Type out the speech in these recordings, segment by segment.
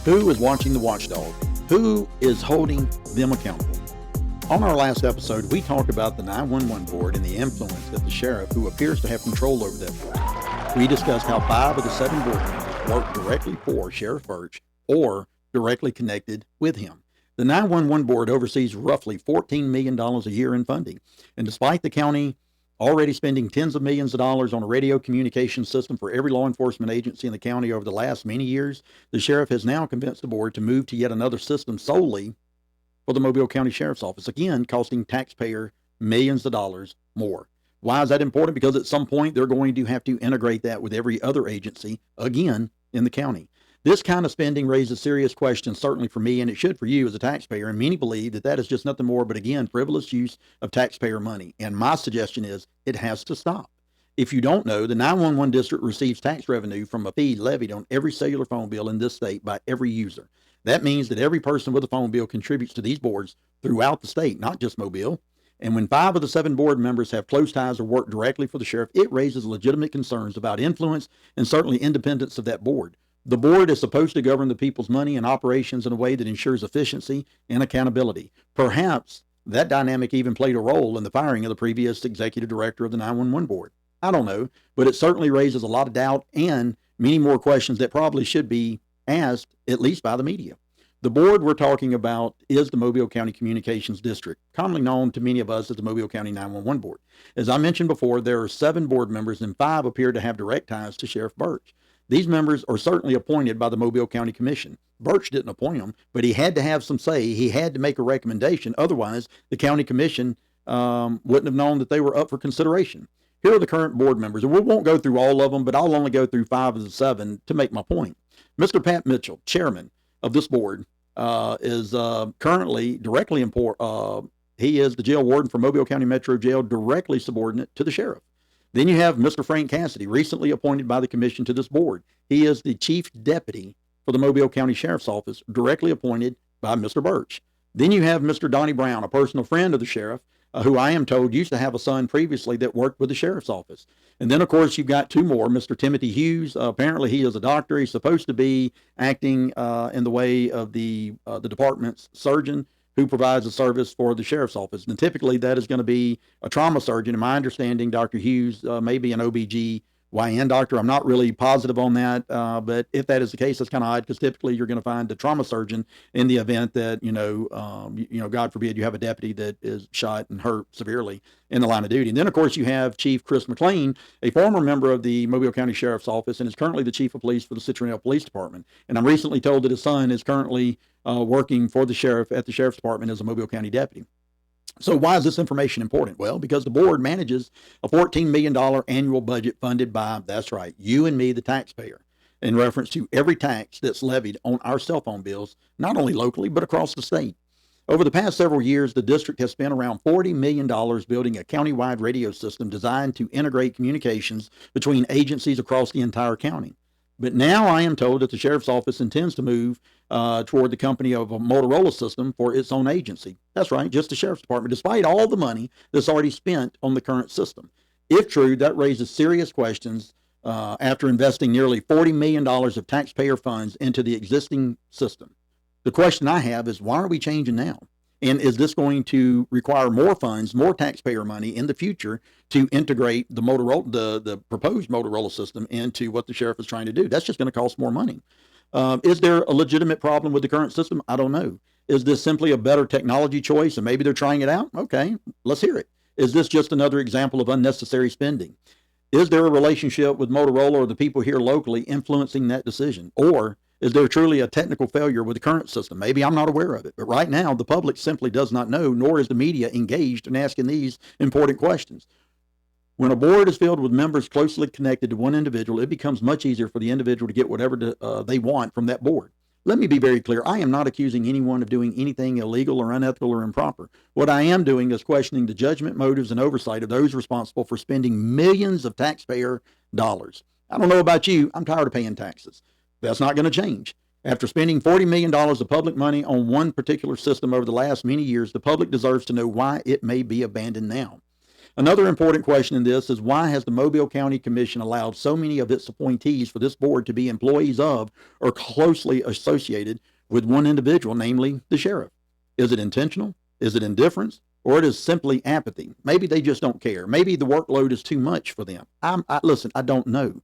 Who is watching the watchdog? Who is holding them accountable? On our last episode, we talked about the 911 board and the influence that the sheriff, who appears to have control over that board. We discussed how 5 of the 7 board members work directly for Sheriff Birch or directly connected with him. The 911 board oversees roughly $14 million a year in funding, and despite the county already spending tens of millions of dollars on a radio communication system for every law enforcement agency in the county over the last many years, the sheriff has now convinced the board to move to yet another system solely for the Mobile County Sheriff's Office, again costing taxpayer millions of dollars more. Why is that important? Because at some point they're going to have to integrate that with every other agency, again, in the county. This kind of spending raises serious questions, certainly for me, and it should for you as a taxpayer, and many believe that that is just nothing more but, again, frivolous use of taxpayer money. And my suggestion is it has to stop. If you don't know, the 911 district receives tax revenue from a fee levied on every cellular phone bill in this state by every user. That means that every person with a phone bill contributes to these boards throughout the state, not just Mobile. And when 5 of the 7 board members have close ties or work directly for the sheriff, it raises legitimate concerns about influence and certainly independence of that board. The board is supposed to govern the people's money and operations in a way that ensures efficiency and accountability. Perhaps that dynamic even played a role in the firing of the previous executive director of the 911 board. I don't know, but it certainly raises a lot of doubt and many more questions that probably should be asked, at least by the media. The board we're talking about is the Mobile County Communications District, commonly known to many of us as the Mobile County 911 Board. As I mentioned before, there are 7 board members and 5 appear to have direct ties to Sheriff Birch. These members are certainly appointed by the Mobile County Commission. Birch didn't appoint them, but he had to have some say. He had to make a recommendation. Otherwise, the county commission wouldn't have known that they were up for consideration. Here are the current board members, and we won't go through all of them, but I'll only go through 5 of the 7 to make my point. Mr. Pat Mitchell, chairman of this board, is currently directly he is the jail warden for Mobile County Metro Jail, directly subordinate to the sheriff. Then you have Mr. Frank Cassidy, recently appointed by the commission to this board. He is the chief deputy for the Mobile County Sheriff's Office, directly appointed by Mr. Birch. Then you have Mr. Donnie Brown, a personal friend of the sheriff, who I am told used to have a son previously that worked with the sheriff's office. And then, of course, you've got 2 more. Mr. Timothy Hughes, apparently he is a doctor. He's supposed to be acting in the way of the department's surgeon who provides a service for the sheriff's office. And typically that is going to be a trauma surgeon. In my understanding, Dr. Hughes may be an OBGYN doctor. I'm not really positive on that, but if that is the case, that's kind of odd because typically you're going to find a trauma surgeon in the event that, God forbid, you have a deputy that is shot and hurt severely in the line of duty. And then, of course, you have Chief Chris McLean, a former member of the Mobile County Sheriff's Office and is currently the chief of police for the Citronelle Police Department. And I'm recently told that his son is currently working for the sheriff at the sheriff's department as a Mobile County deputy. So why is this information important? Well, because the board manages a $14 million annual budget funded by, that's right, you and me, the taxpayer, in reference to every tax that's levied on our cell phone bills, not only locally, but across the state. Over the past several years, the district has spent around $40 million building a countywide radio system designed to integrate communications between agencies across the entire county. But now I am told that the sheriff's office intends to move toward the company of a Motorola system for its own agency. That's right, just the sheriff's department, despite all the money that's already spent on the current system. If true, that raises serious questions after investing nearly $40 million of taxpayer funds into the existing system. The question I have is, why are we changing now? And is this going to require more funds, more taxpayer money in the future to integrate the the proposed Motorola system into what the sheriff is trying to do? That's just going to cost more money. Is there a legitimate problem with the current system? I don't know. Is this simply a better technology choice and maybe they're trying it out? Okay, let's hear it. Is this just another example of unnecessary spending? Is there a relationship with Motorola or the people here locally influencing that decision? Or is there truly a technical failure with the current system? Maybe I'm not aware of it, but right now the public simply does not know, nor is the media engaged in asking these important questions. When a board is filled with members closely connected to one individual, it becomes much easier for the individual to get whatever they want from that board. Let me be very clear. I am not accusing anyone of doing anything illegal or unethical or improper. What I am doing is questioning the judgment, motives, and oversight of those responsible for spending millions of taxpayer dollars. I don't know about you. I'm tired of paying taxes. That's not going to change. After spending $40 million of public money on one particular system over the last many years, the public deserves to know why it may be abandoned now. Another important question in this is, why has the Mobile County Commission allowed so many of its appointees for this board to be employees of or closely associated with one individual, namely the sheriff? Is it intentional? Is it indifference? Or it is simply apathy? Maybe they just don't care. Maybe the workload is too much for them. Listen, I don't know.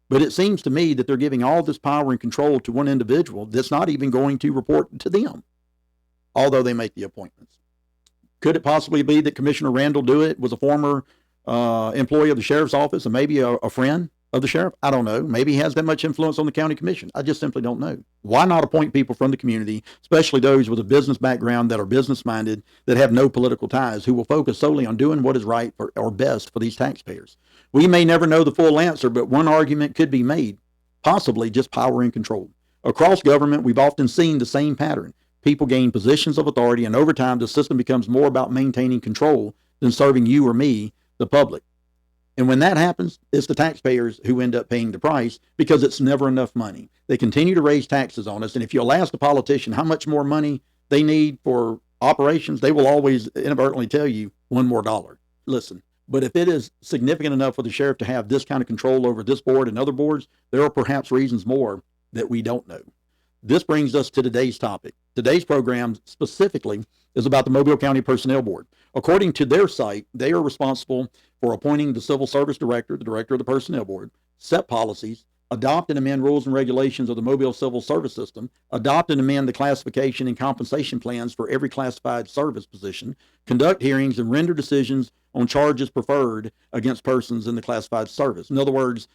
But it seems to me that they're giving all this power and control to one individual that's not even going to report to them, although they make the appointments. Could it possibly be that Commissioner Randall Dewitt was a former employee of the sheriff's office and maybe a friend of the sheriff? I don't know. Maybe he has that much influence on the county commission. I just simply don't know. Why not appoint people from the community, especially those with a business background that are business-minded, that have no political ties, who will focus solely on doing what is right or best for these taxpayers? We may never know the full answer, but one argument could be made, possibly just power and control. Across government, we've often seen the same pattern. People gain positions of authority, and over time, the system becomes more about maintaining control than serving you or me, the public. And when that happens, it's the taxpayers who end up paying the price, because it's never enough money. They continue to raise taxes on us, and if you'll ask the politician how much more money they need for operations, they will always inadvertently tell you $1 more. Listen, but if it is significant enough for the sheriff to have this kind of control over this board and other boards, there are perhaps reasons more that we don't know. This brings us to today's topic. Today's program specifically is about the Mobile County Personnel Board. According to their site, they are responsible for appointing the Civil Service Director, the Director of the Personnel Board, set policies, adopt and amend rules and regulations of the Mobile Civil Service System, adopt and amend the classification and compensation plans for every classified service position, conduct hearings, and render decisions on charges preferred against persons in the classified service. In other words,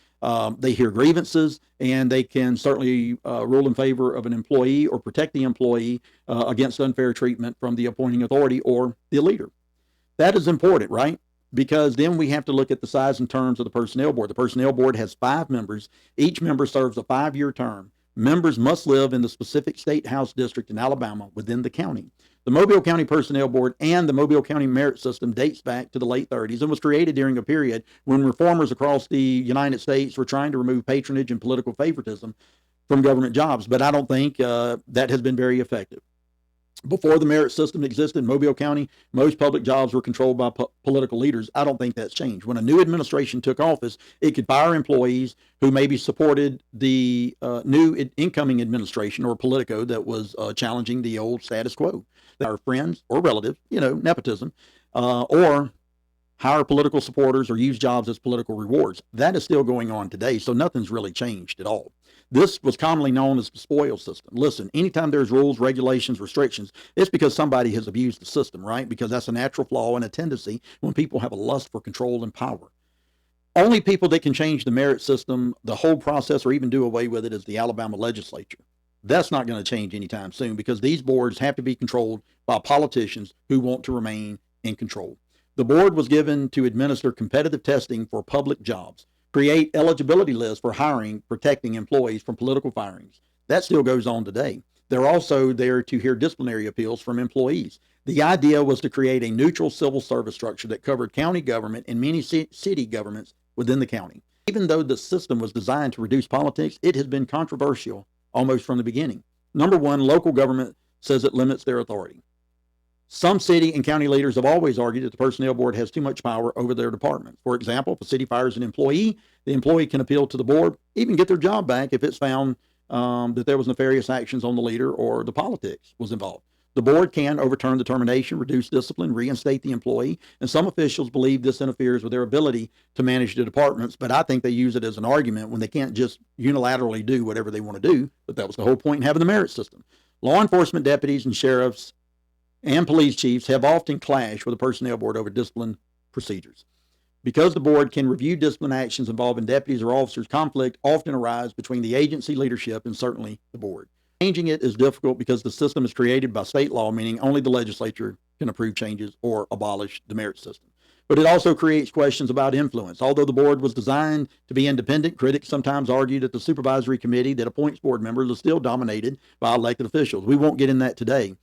they hear grievances, and they can certainly rule in favor of an employee or protect the employee against unfair treatment from the appointing authority or the leader. That is important, right? Because then we have to look at the size and terms of the Personnel Board. The Personnel Board has 5 members. Each member serves a 5-year term. Members must live in the specific state house district in Alabama within the county. The Mobile County Personnel Board and the Mobile County Merit System dates back to the late 30s and was created during a period when reformers across the United States were trying to remove patronage and political favoritism from government jobs. But I don't think that has been very effective. Before the merit system existed in Mobile County, most public jobs were controlled by political leaders. I don't think that's changed. When a new administration took office, it could fire employees who maybe supported the new incoming administration or Politico that was challenging the old status quo. They are friends or relatives, nepotism, or hire political supporters or use jobs as political rewards. That is still going on today, so nothing's really changed at all. This was commonly known as the spoil system. Listen, anytime there's rules, regulations, restrictions, it's because somebody has abused the system, right? Because that's a natural flaw and a tendency when people have a lust for control and power. Only people that can change the merit system, the whole process, or even do away with it is the Alabama legislature. That's not going to change anytime soon, because these boards have to be controlled by politicians who want to remain in control. The board was given to administer competitive testing for public jobs, create eligibility lists for hiring, protecting employees from political firings. That still goes on today. They're also there to hear disciplinary appeals from employees. The idea was to create a neutral civil service structure that covered county government and many city governments within the county. Even though the system was designed to reduce politics, it has been controversial almost from the beginning. Number one, local government says it limits their authority. Some city and county leaders have always argued that the personnel board has too much power over their department. For example, if a city fires an employee, the employee can appeal to the board, even get their job back if it's found that there was nefarious actions on the leader or the politics was involved. The board can overturn the termination, reduce discipline, reinstate the employee, and some officials believe this interferes with their ability to manage the departments, but I think they use it as an argument when they can't just unilaterally do whatever they want to do, but that was the whole point in having the merit system. Law enforcement deputies and sheriffs and police chiefs have often clashed with the personnel board over discipline procedures. Because the board can review discipline actions involving deputies or officers, conflict often arises between the agency leadership and certainly the board. Changing it is difficult because the system is created by state law, meaning only the legislature can approve changes or abolish the merit system. But it also creates questions about influence. Although the board was designed to be independent, critics sometimes argue that the supervisory committee that appoints board members is still dominated by elected officials. We won't get in that today.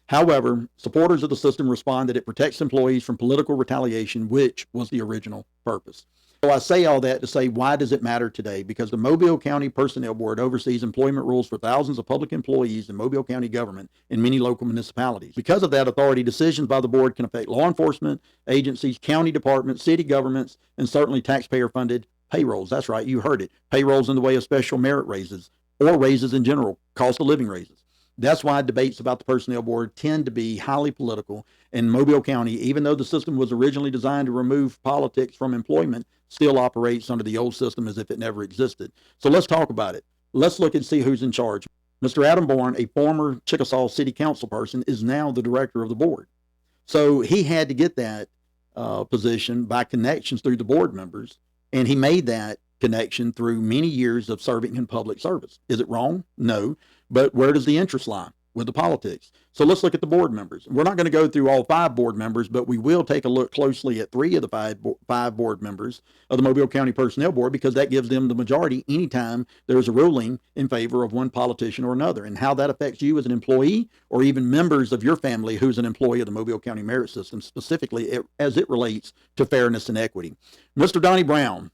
However, supporters of the system respond that it protects employees from political retaliation, which was the original purpose. So I say all that to say, why does it matter today? Because the Mobile County Personnel Board oversees employment rules for thousands of public employees in Mobile County government and many local municipalities. Because of that authority, decisions by the board can affect law enforcement agencies, county departments, city governments, and certainly taxpayer-funded payrolls. That's right, you heard it. Payrolls in the way of special merit raises or raises in general, cost of living raises. That's why debates about the personnel board tend to be highly political. In Mobile County, even though the system was originally designed to remove politics from employment, still operates under the old system as if it never existed. So let's talk about it. Let's look and see who's in charge. Mr. Adam Bourne, a former Chickasaw City Council person, is now the director of the board. So he had to get that position by connections through the board members, and he made that connection through many years of serving in public service. Is it wrong? No. But where does the interest lie? With the politics. So let's look at the board members. We're not going to go through all 5 board members, but we will take a look closely at 3 of the 5 board members of the Mobile County Personnel Board, because that gives them the majority anytime there's a ruling in favor of one politician or another, and how that affects you as an employee or even members of your family who's an employee of the Mobile County Merit System, specifically as it relates to fairness and equity. Mr. Donnie Brown.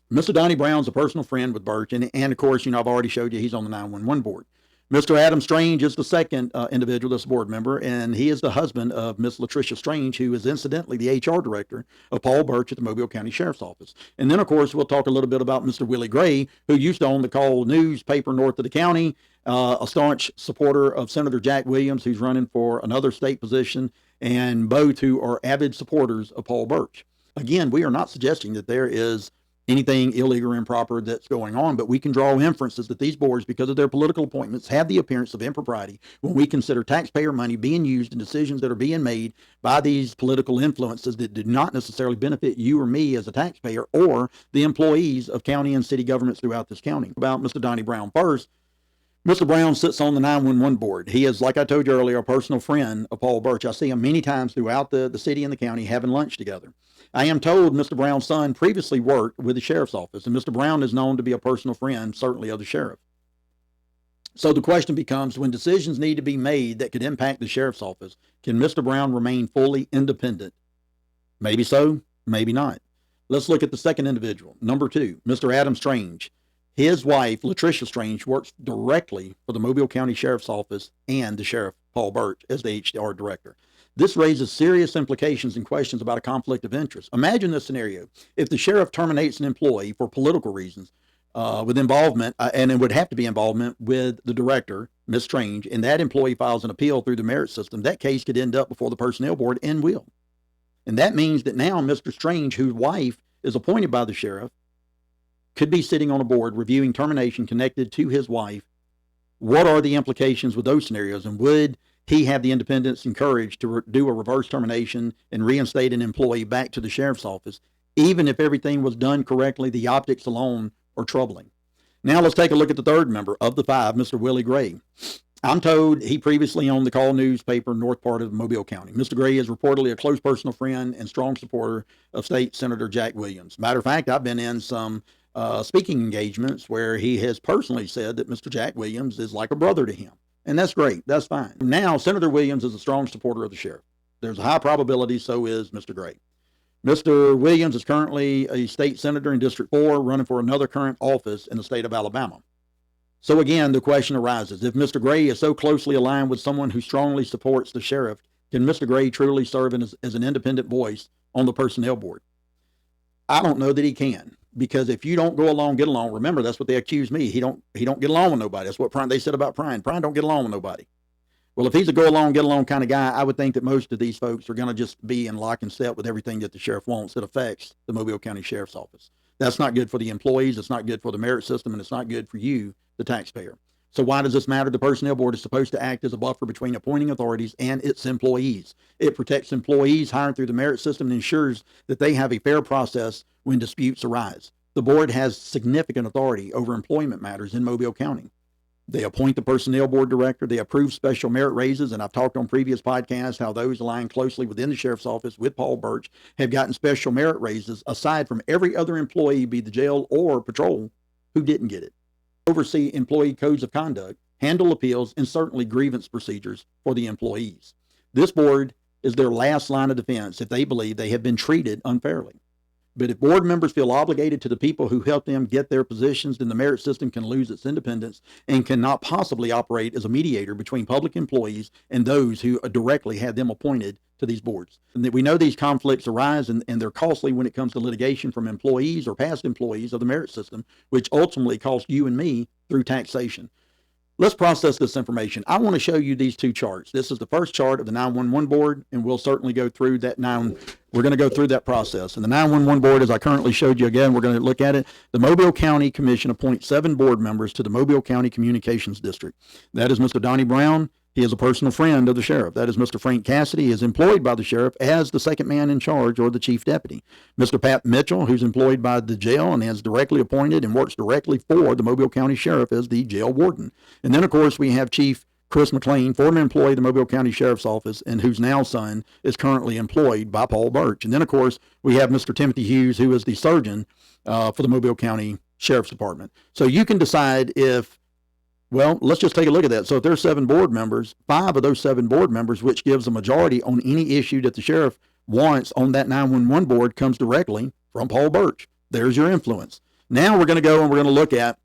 Mr. Donnie Brown's a personal friend with Birch, and of course, I've already showed you he's on the 911 board. Mr. Adam Strange is the second individual that's a board member, and he is the husband of Miss Latricia Strange, who is incidentally the HR director of Paul Birch at the Mobile County Sheriff's Office. And then, of course, we'll talk a little bit about Mr. Willie Gray, who used to own the Call newspaper north of the county, a staunch supporter of Senator Jack Williams, who's running for another state position, and both who are avid supporters of Paul Birch. Again, we are not suggesting that there is anything illegal or improper that's going on, but we can draw inferences that these boards, because of their political appointments, have the appearance of impropriety when we consider taxpayer money being used in decisions that are being made by these political influences that do not necessarily benefit you or me as a taxpayer or the employees of county and city governments throughout this county. About Mr. Donnie Brown first. Mr. Brown sits on the 911 board. He is, like I told you earlier, a personal friend of Paul Birch. I see him many times throughout the city and the county having lunch together. I am told Mr. Brown's son previously worked with the sheriff's office, and Mr. Brown is known to be a personal friend, certainly, of the sheriff. So the question becomes, when decisions need to be made that could impact the sheriff's office, can Mr. Brown remain fully independent? Maybe so, maybe not. Let's look at the second individual. Number 2, Mr. Adam Strange. His wife, Latricia Strange, works directly for the Mobile County Sheriff's Office and the Sheriff, Paul Birch, as the HR director. This raises serious implications and questions about a conflict of interest. Imagine this scenario. If the sheriff terminates an employee for political reasons with involvement, and it would have to be involvement with the director, Ms. Strange, and that employee files an appeal through the merit system, that case could end up before the personnel board and will. And that means that now Mr. Strange, whose wife is appointed by the sheriff, could be sitting on a board reviewing termination connected to his wife. What are the implications with those scenarios, and would he have the independence and courage to do a reverse termination and reinstate an employee back to the sheriff's office, even if everything was done correctly? The optics alone are troubling. Now let's take a look at the third member of the 5, Mr. Willie Gray. I'm told he previously owned the Call newspaper north part of Mobile County. Mr. Gray is reportedly a close personal friend and strong supporter of State Senator Jack Williams. Matter of fact, I've been in some speaking engagements where he has personally said that Mr. Jack Williams is like a brother to him. And that's great. That's fine. Now, Senator Williams is a strong supporter of the sheriff. There's a high probability so is Mr. Gray. Mr. Williams is currently a state senator in District 4, running for another current office in the state of Alabama. So again, the question arises, if Mr. Gray is so closely aligned with someone who strongly supports the sheriff, can Mr. Gray truly serve as an independent voice on the personnel board? I don't know that he can. Because if you don't go along, get along, remember, that's what they accuse me. He don't get along with nobody. That's what they said about Brian. Brian don't get along with nobody. Well, if he's a go along, get along kind of guy, I would think that most of these folks are going to just be in lock and step with everything that the sheriff wants that affects the Mobile County Sheriff's Office. That's not good for the employees. It's not good for the merit system, and it's not good for you, the taxpayer. So why does this matter? The personnel board is supposed to act as a buffer between appointing authorities and its employees. It protects employees hired through the merit system and ensures that they have a fair process when disputes arise. The board has significant authority over employment matters in Mobile County. They appoint the personnel board director. They approve special merit raises, and I've talked on previous podcasts how those aligned closely within the sheriff's office with Paul Birch have gotten special merit raises aside from every other employee, be the jail or patrol, who didn't get it. Oversee employee codes of conduct, handle appeals, and certainly grievance procedures for the employees. This board is their last line of defense if they believe they have been treated unfairly. But if board members feel obligated to the people who help them get their positions, then the merit system can lose its independence and cannot possibly operate as a mediator between public employees and those who directly had them appointed to these boards. And that we know these conflicts arise and they're costly when it comes to litigation from employees or past employees of the merit system, which ultimately costs you and me through taxation. Let's process this information. I want to show you these two charts. This is the first chart of the 911 board, and we'll certainly go through that we're going to go through that process. And the 911 board, as I currently showed you again, we're going to look at it. The Mobile County Commission appoints 7 board members to the Mobile County Communications District. That is Mr. Donnie Brown. He is a personal friend of the sheriff. That is Mr. Frank Cassidy. He is employed by the sheriff as the second man in charge or the chief deputy. Mr. Pat Mitchell, who's employed by the jail and is directly appointed and works directly for the Mobile County Sheriff as the jail warden. And then, of course, we have Chief Chris McLean, former employee of the Mobile County Sheriff's Office, and whose now son is currently employed by Paul Birch. And then, of course, we have Mr. Timothy Hughes, who is the surgeon for the Mobile County Sheriff's Department. So you can decide if, well, let's just take a look at that. So if there's 7 board members, 5 of those 7 board members, which gives a majority on any issue that the sheriff wants on that 911 board, comes directly from Paul Birch. There's your influence. Now we're going to go and we're going to look at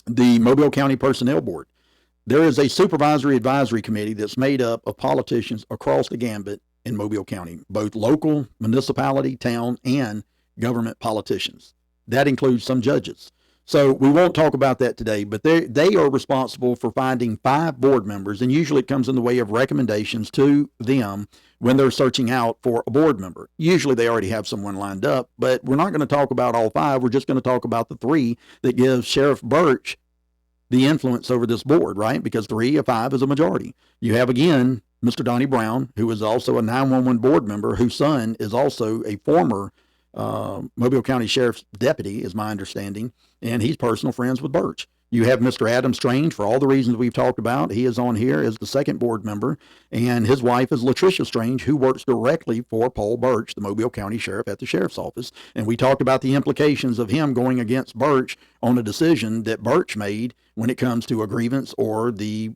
the Mobile County Personnel Board. There is a supervisory advisory committee that's made up of politicians across the gambit in Mobile County, both local, municipality, town, and government politicians. That includes some judges. So we won't talk about that today, but they are responsible for finding 5 board members, and usually it comes in the way of recommendations to them when they're searching out for a board member. Usually they already have someone lined up, but we're not going to talk about all 5. We're just going to talk about the 3 that give Sheriff Birch the influence over this board, right? Because 3 of 5 is a majority. You have, again, Mr. Donnie Brown, who is also a 911 board member, whose son is also a former Mobile County Sheriff's deputy, is my understanding, and he's personal friends with Birch. You have Mr. Adam Strange, for all the reasons we've talked about. He is on here as the second board member, and his wife is Latricia Strange, who works directly for Paul Birch, the Mobile County Sheriff at the Sheriff's Office. And we talked about the implications of him going against Birch on a decision that Birch made when it comes to a grievance or the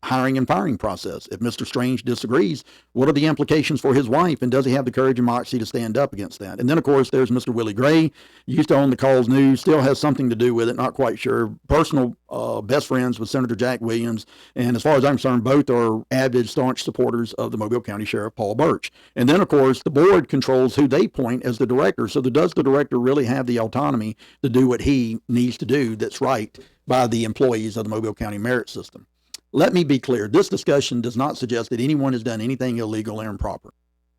hiring and firing process. If Mr. Strange disagrees, what are the implications for his wife, and does he have the courage and moxie to stand up against that? And then, of course, there's Mr. Willie Gray, used to own the Calls News, still has something to do with it, not quite sure. Personal best friends with Senator Jack Williams, and as far as I'm concerned, both are avid, staunch supporters of the Mobile County Sheriff, Paul Birch. And then, of course, the board controls who they appoint as the director. So does the director really have the autonomy to do what he needs to do that's right by the employees of the Mobile County merit system? Let me be clear. This discussion does not suggest that anyone has done anything illegal or improper.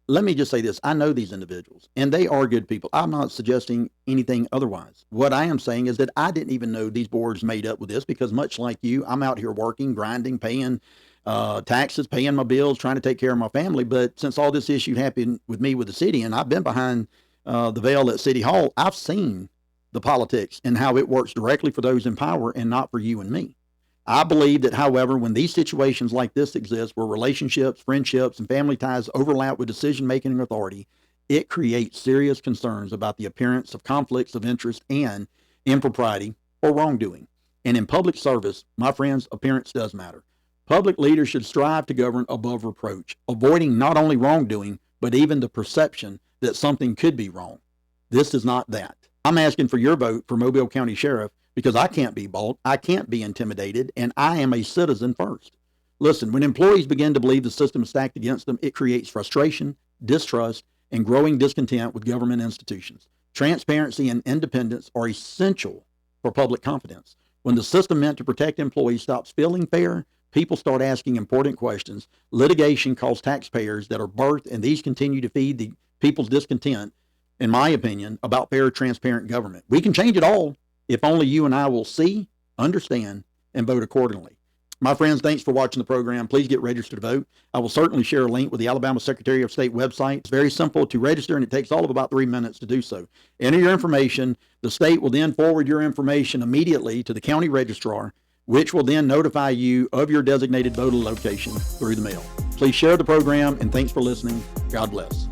Let me just say this. I know these individuals, and they are good people. I'm not suggesting anything otherwise. What I am saying is that I didn't even know these boards made up with this, because much like you, I'm out here working, grinding, paying taxes, paying my bills, trying to take care of my family. But since all this issue happened with me with the city, and I've been behind the veil at City Hall, I've seen the politics and how it works directly for those in power and not for you and me. I believe that, however, when these situations like this exist, where relationships, friendships, and family ties overlap with decision-making and authority, it creates serious concerns about the appearance of conflicts of interest and impropriety or wrongdoing. And in public service, my friends, appearance does matter. Public leaders should strive to govern above reproach, avoiding not only wrongdoing, but even the perception that something could be wrong. This is not that. I'm asking for your vote for Mobile County Sheriff, because I can't be bought, I can't be intimidated, and I am a citizen first. Listen, when employees begin to believe the system is stacked against them, it creates frustration, distrust, and growing discontent with government institutions. Transparency and independence are essential for public confidence. When the system meant to protect employees stops feeling fair, people start asking important questions. Litigation costs taxpayers that are birthed, and these continue to feed the people's discontent, in my opinion, about fair, transparent government. We can change it all if only you and I will see, understand, and vote accordingly. My friends, thanks for watching the program. Please get registered to vote. I will certainly share a link with the Alabama Secretary of State website. It's very simple to register, and it takes all of about 3 minutes to do so. Enter your information. The state will then forward your information immediately to the county registrar, which will then notify you of your designated voter location through the mail. Please share the program, and thanks for listening. God bless.